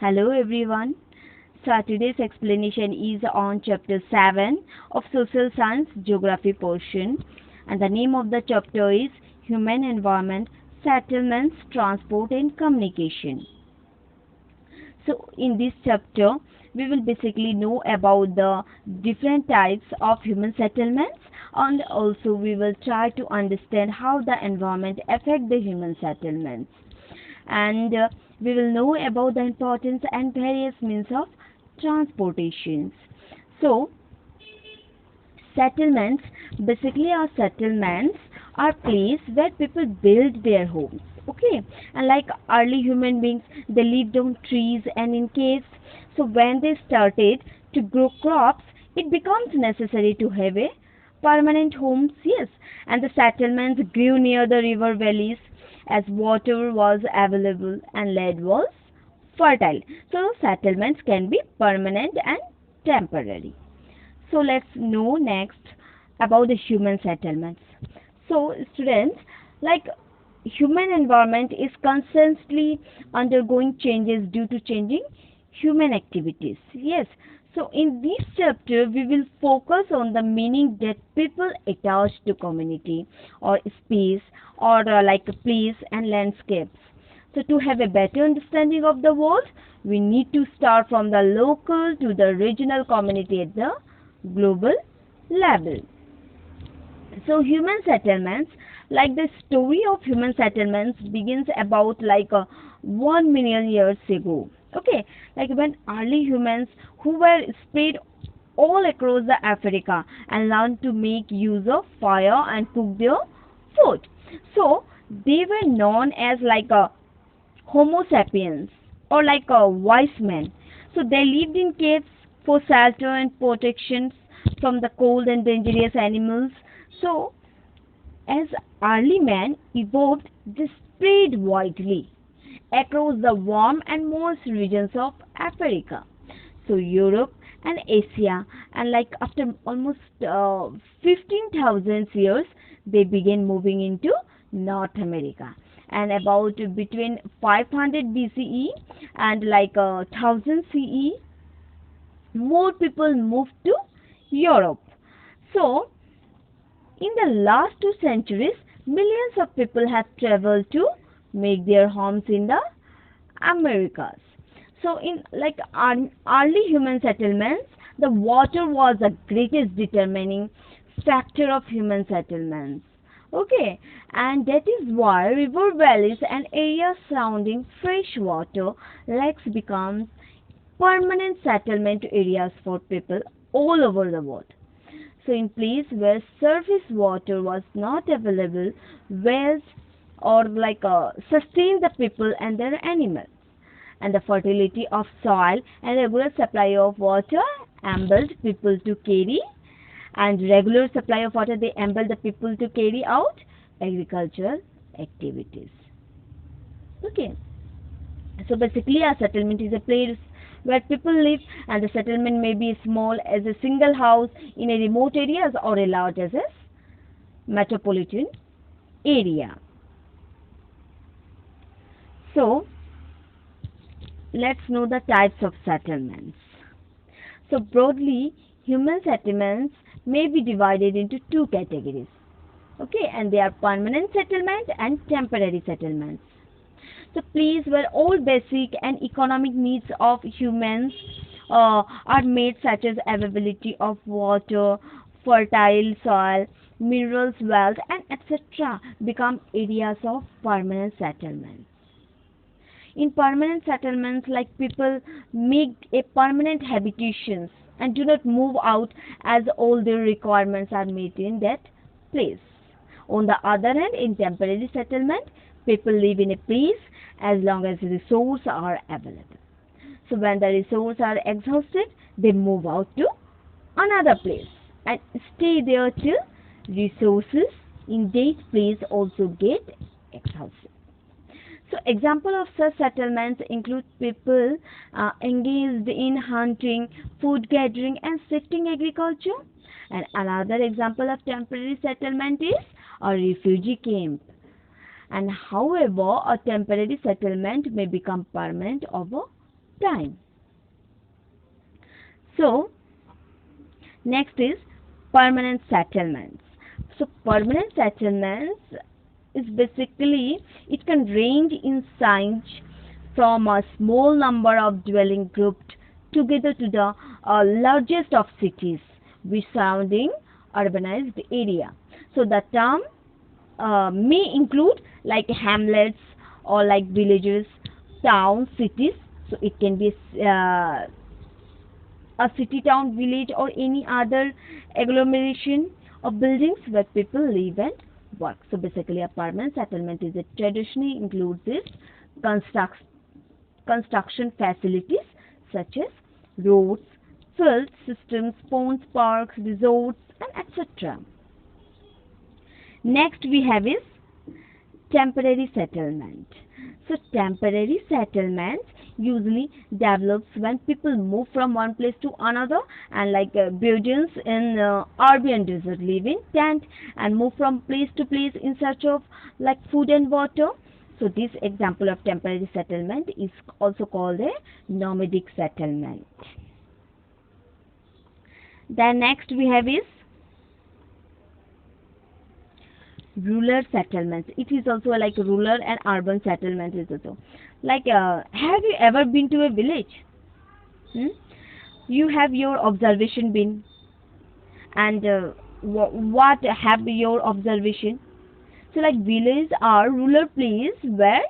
Hello everyone. So today's explanation is on chapter 7 of Social Science Geography portion, and the name of the chapter is Human Environment, Settlements, Transport and Communication. So in this chapter we will basically know about the different types of human settlements, and also we will try to understand how the environment affect the human settlements, and we will know about the importance and various means of transportations. So settlements basically are places where people build their homes. Okay, and like early human beings, they lived on trees and in caves. So when they started to grow crops, it becomes necessary to have a permanent homes. Yes, and the settlements grew near the river valleys as water was available and land was fertile. So settlements can be permanent and temporary. So let's know next about the human settlements. So students, like human environment is constantly undergoing changes due to changing human activities. Yes. So in this chapter we will focus on the meaning that people attach to community or space or like a place and landscapes. So to have a better understanding of the world, we need to start from the local to the regional community at the global level. So human settlements, like the story of human settlements begins about 1 million years ago. Okay, like when early humans who were spread all across the Africa and learned to make use of fire and cook their food. So they were known as a Homo sapiens or like a wise men. So they lived in caves for shelter and protection from the cold and dangerous animals. So as early man evolved, they spread widely across the warm and moist regions of Africa. So Europe and Asia, and like after almost 15,000 years, they began moving into North America. And about between 500 BCE and 1000 CE, more people moved to Europe. So in the last 2 centuries, millions of people have traveled to make their homes in the Americas. So in early human settlements, the water was the greatest determining factor of human settlements. Okay, and that is why river valleys and areas surrounding freshwater lakes becomes permanent settlement areas for people all over the world. So in place where surface water was not available, wells or sustain the people and their animals. And the fertility of soil and regular supply of water enabled people to carry and regular supply of water they enable the people to carry out agricultural activities. Okay, so basically a settlement is a place where people live, and the settlement may be small as a single house in a remote areas or a large as a metropolitan area. So let's know the types of settlements. So broadly, human settlements may be divided into two categories. Okay, and they are permanent settlement and temporary settlements. So place where all basic and economic needs of humans are made, such as availability of water, fertile soil, minerals, wealth, and etc., become areas of permanent settlement. In permanent settlements, like people make a permanent habitations and do not move out as all their requirements are met in that place. On the other hand, in temporary settlement, people live in a place as long as resources are available. So when the resources are exhausted, they move out to another place and stay there till resources in that place also get exhausted. So example of such settlements include people engaged in hunting, food gathering and shifting agriculture. And another example of temporary settlement is a refugee camp. And however, a temporary settlement may become permanent over time. So next is permanent settlements. So permanent settlements is basically, it can range in size from a small number of dwelling grouped together to the largest of cities with surrounding urbanized area. So the term may include like hamlets or like villages, towns, cities. So it can be a city, town, village, or any other agglomeration of buildings where people live and work. So basically, a permanent settlement is a traditionally includes its construct, construction facilities such as roads, field systems, ponds, parks, resorts, and etc. Next we have is temporary settlement. So temporary settlement usually develops when people move from one place to another, and like Belgians in urban desert live in tent and move from place to place in search of like food and water. So this example of temporary settlement is also called a nomadic settlement. Then next we have is rural settlements. It is also like rural and urban settlement is also like have you ever been to a village? Hmm? You have your observation been, and what have your observation? So like villages are rural place where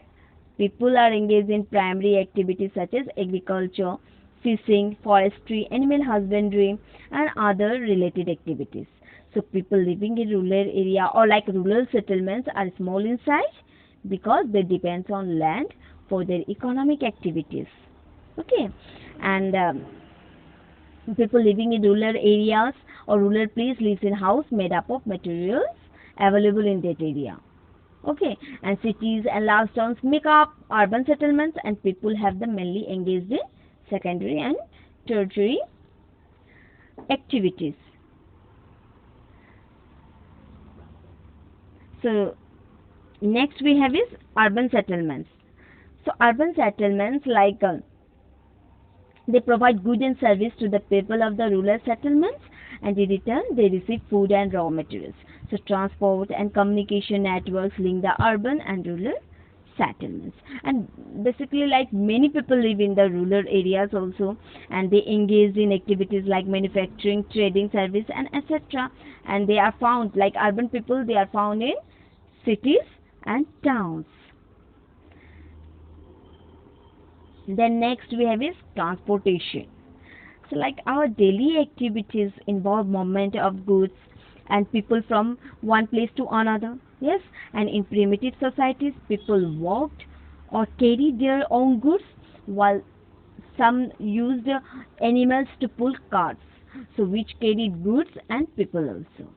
people are engaged in primary activities such as agriculture, fishing, forestry, animal husbandry, and other related activities. So people living in rural area or like rural settlements are small in size because they depend on land for their economic activities. Okay, and people living in rural areas or rural place lives in house made up of materials available in that area. Okay, and cities and large towns make up urban settlements, and people have them mainly engaged in secondary and tertiary activities. So next we have is urban settlements. So urban settlements like they provide goods and service to the people of the rural settlements, and in return they receive food and raw materials. So transport and communication networks link the urban and rural settlements. And basically like many people live in the rural areas also, and they engage in activities like manufacturing, trading, service, and etc. And they are found like urban people, they are found in cities and towns. Then next we have is transportation. So like our daily activities involve movement of goods and people from one place to another. Yes, and in primitive societies people walked or carried their own goods, while some used animals to pull carts, so which carried goods and people also.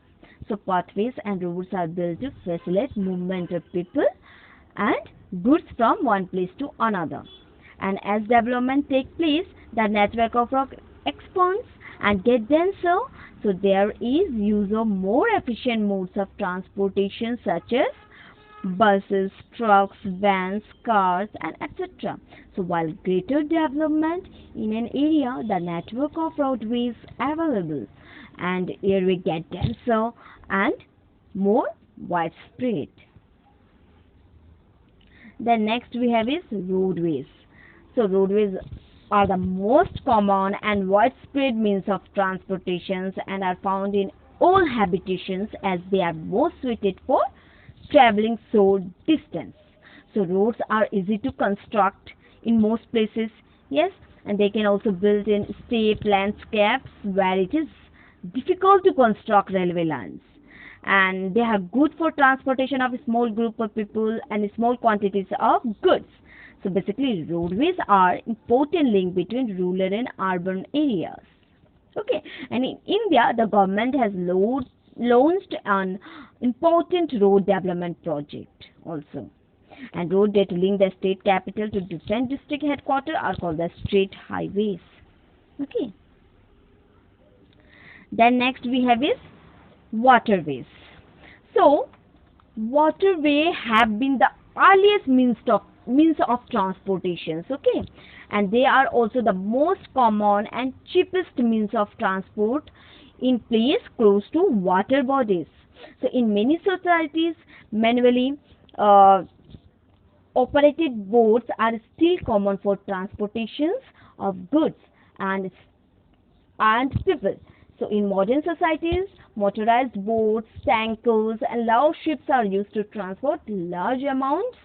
So pathways and roads are built to facilitate movement of people and goods from one place to another. And as development takes place, the network of rock expands and get denser. So there is use of more efficient modes of transportation such as buses, trucks, vans, cars, and etc. So while greater development in an area, the network of roadways available, and here we get denser and more widespread. Then next we have is roadways. So roadways are the most common and widespread means of transportation and are found in all habitations as they are most suited for traveling short distance. So roads are easy to construct in most places, yes, and they can also build in steep landscapes where it is difficult to construct railway lines. And they are good for transportation of a small group of people and small quantities of goods. So basically roadways are important link between rural and urban areas. Okay, and in India the government has launched an important road development project also. And roads that link the state capital to different district headquarters are called the state highways. Okay. Then next we have is waterways. So waterway have been the earliest means of transportations. Okay, and they are also the most common and cheapest means of transport in place close to water bodies. So in many societies, manually uh, operated boats are still common for transportations of goods and people. So in modern societies, motorized boats, tankers, and large ships are used to transport large amounts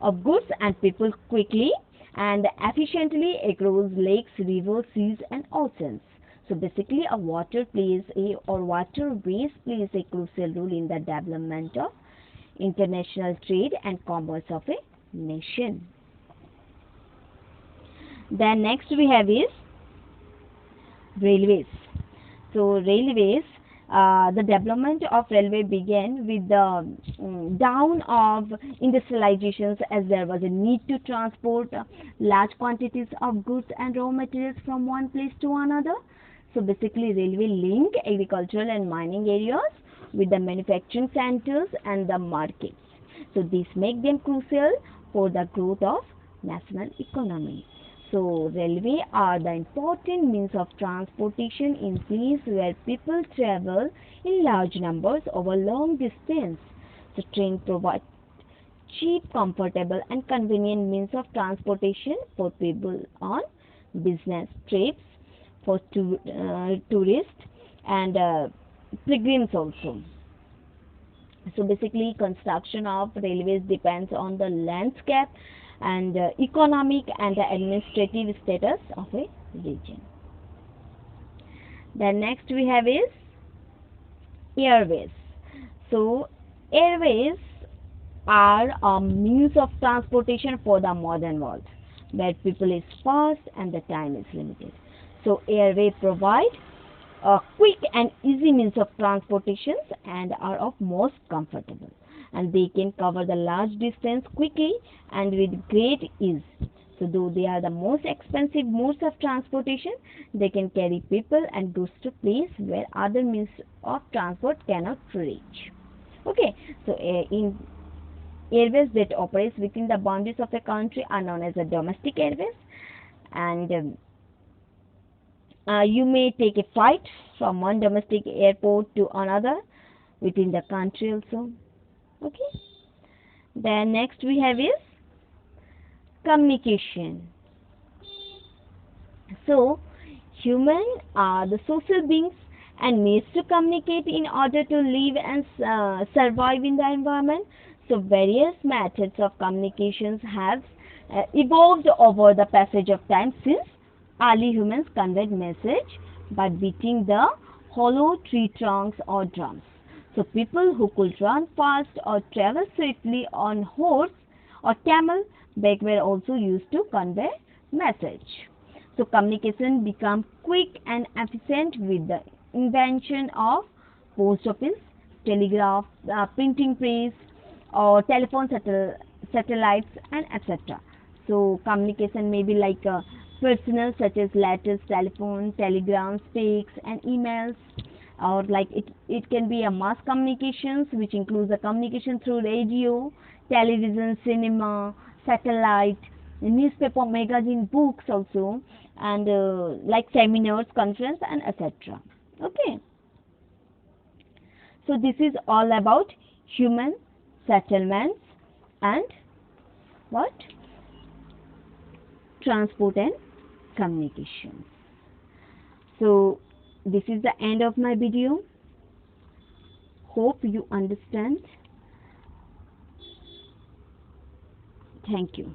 of goods and people quickly and efficiently across lakes, rivers, seas, and oceans. So basically, a waterways plays a crucial role in the development of international trade and commerce of a nation. Then next we have is railways. So railways, the development of railway began with the dawn of industrializations, as there was a need to transport large quantities of goods and raw materials from one place to another. So basically, railway link agricultural and mining areas with the manufacturing centers and the markets. So this make them crucial for the growth of national economy. So railway are the important means of transportation in places where people travel in large numbers over long distance. So train provide cheap, comfortable and convenient means of transportation for people on business trips, for tourists and pilgrims also. So basically, construction of railways depends on the landscape and economic and administrative status of a region. The next we have is airways. So airways are a means of transportation for the modern world, where people is fast and the time is limited. So airway provide a quick and easy means of transportation and are of most comfortable, and they can cover the large distance quickly and with great ease. So though they are the most expensive modes of transportation, they can carry people and goods to place where other means of transport cannot reach. Okay, so in airways that operates within the boundaries of a country are known as the domestic airways, and you may take a flight from one domestic airport to another within the country also. Okay. Then next we have is communication. So human are the social beings and needs to communicate in order to live and survive in the environment. So various methods of communications have evolved over the passage of time, since early humans conveyed message by beating the hollow tree trunks or drums. So people who could run fast or travel swiftly on horse or camel back were also used to convey message. So communication became quick and efficient with the invention of post office, telegraph, printing press, or telephone satellites, and etc. So communication may be like personal, such as letters, telephone, telegrams, texts, and emails, or like it can be a mass communications, which includes the communication through radio, television, cinema, satellite, newspaper, magazine, books also, and like seminars, conference, and etc. Okay, so this is all about human settlements and what transport and communication. So this is the end of my video. Hope you understand. Thank you.